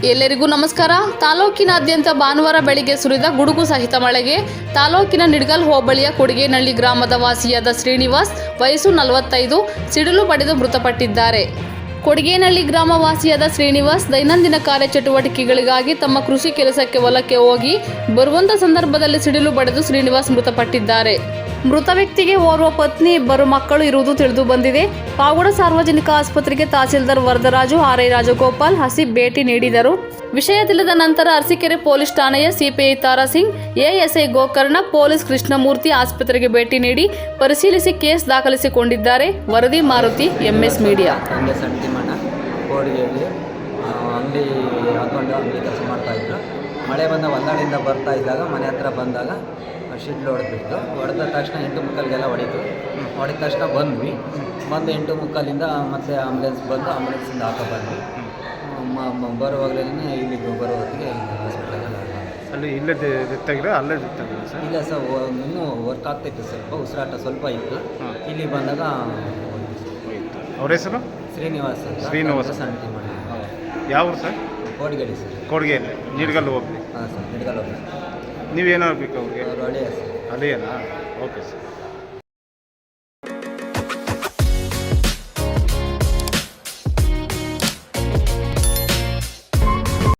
ಎಲ್ಲರಿಗೂ ನಮಸ್ಕಾರ. ತಾಲೂಕಿನಾದ್ಯಂತ ಭಾನುವಾರ ಬೆಳಿಗ್ಗೆ ಸುರಿದ ಗುಡುಗು ಸಹಿತ ಮಳೆಗೆ ತಾಲೂಕಿನ ನಿಡ್ಗಲ್ ಹೋಬಳಿಯ ಕೊಡಿಗೇನಹಳ್ಳಿ ಗ್ರಾಮದ ವಾಸಿಯಾದ ಶ್ರೀನಿವಾಸ್ ವಯಸ್ಸು 45 ಸಿಡಿಲು ಪಡೆದು ಮೃತಪಟ್ಟಿದ್ದಾರೆ. ಕೊಡಿಗೇನಹಳ್ಳಿ ಗ್ರಾಮ ವಾಸಿಯಾದ ಶ್ರೀನಿವಾಸ್ ದೈನಂದಿನ ಕಾರ್ಯಚಟುವಟಿಕೆಗಳಿಗಾಗಿ ತಮ್ಮ ಕೃಷಿ ಕೆಲಸಕ್ಕೆ ಹೊಲಕ್ಕೆ ಹೋಗಿ ಬರುವಂತ ಸಂದರ್ಭದಲ್ಲಿ ಸಿಡಿಲು ಪಡೆದು ಶ್ರೀನಿವಾಸ್ ಮೃತಪಟ್ಟಿದ್ದಾರೆ. ಮೃತ ವ್ಯಕ್ತಿಗೆ ಓರ್ವ ಪತ್ನಿ, 2 ಮಕ್ಕಳು ಇರುವುದು ತಿಳಿದು ಬಂದಿದೆ. ಪಾವಗಡ ಸಾರ್ವಜನಿಕ ಆಸ್ಪತ್ರೆಗೆ ತಹಸೀಲ್ದಾರ್ ವರದರಾಜು, ಆರ್ಐ ರಾಜಗೋಪಾಲ್, ಹಸೀಬ್ ಭೇಟಿ ನೀಡಿದರು. ವಿಷಯ ತಿಳಿದ ನಂತರ ಅರಸೀಕೆರೆ ಪೊಲೀಸ್ ಠಾಣೆಯ CPI Tara Singh, ASI Gokarna, police Krishnamurthy ಆಸ್ಪತ್ರೆಗೆ ಭೇಟಿ ನೀಡಿ ಪರಿಶೀಲಿಸಿ ಕೇಸ್ ದಾಖಲಿಸಿಕೊಂಡಿದ್ದಾರೆ. ವರದಿ ಮಾರುತಿ, ಎಂಎಸ್ ಮೀಡಿಯಾ. ಅಂಗಡಿ ಹಾಕೊಂಡು ಅಂಗಡಿ ಕೆಲಸ ಮಾಡ್ತಾಯಿದ್ರು. ಮಳೆ ಬಂದ ಹೊಂದಾಳಿಂದ ಬರ್ತಾ ಇದ್ದಾಗ ಮನೆ ಹತ್ರ ಬಂದಾಗ ಶಿಡ್ಲು ಹೊಡೆದ್ಬಿಟ್ಟು, ಹೊಡೆದ ತಕ್ಷಣ 8:45 ಹೊಡಿತು. ಹೊಡೆದ ತಕ್ಷಣ ಬಂದ್ವಿ. ಬಂದು 8:45 ಮತ್ತೆ ಆಂಬುಲೆನ್ಸ್ ಬಂದು ಆಂಬುಲೆನ್ಸಿಂದ ಹಾಕೋ ಬಂದ್ವಿ. ಬರುವಾಗಲೇ ಇಲ್ಲಿಗೆ ಬರೋ ಹೊತ್ತಿಗೆ ಹಾಸ್ಪಿಟಲ್ ಅಲ್ಲಿ ಇಲ್ಲೇ ತೆಗ್ರೆ ಅಲ್ಲೇ ತೆಗ್ರೆ ಸರ್? ಇಲ್ಲ ಸರ್, ಇನ್ನೂ ವರ್ಕ್ ಆಗ್ತಾಯಿತ್ತು, ಸ್ವಲ್ಪ ಉಸಿರಾಟ ಸ್ವಲ್ಪ ಇತ್ತು. ಇಲ್ಲಿ ಬಂದಾಗ ಅವ್ರ ಹೆಸರು ಶ್ರೀನಿವಾಸ್ ಅಂತ. ಶ್ರೀನಿವಾಸ್ ಸಂತಿ ಮಾಡಿ. ಯಾವ ಸರ್? ಕೋಡಿಗೇರಿ ಸರ್. ಕೊಡ್ಗೆಯಲ್ಲಿ ನೀಡ್ಗಲ್ಲು ಹೋಗ್ಲಿ. ಹಾಂ ಸರ್, ನಿಡ್ಗಲ್ ಹೋಗಿ. ನೀವೇನಾಗಬೇಕು ಅವ್ರಿಗೆ? ಅವರು ಹಳೆಯ ಸರ್. ಅಲ್ಲಿಯಲ್ಲ? Okay sir.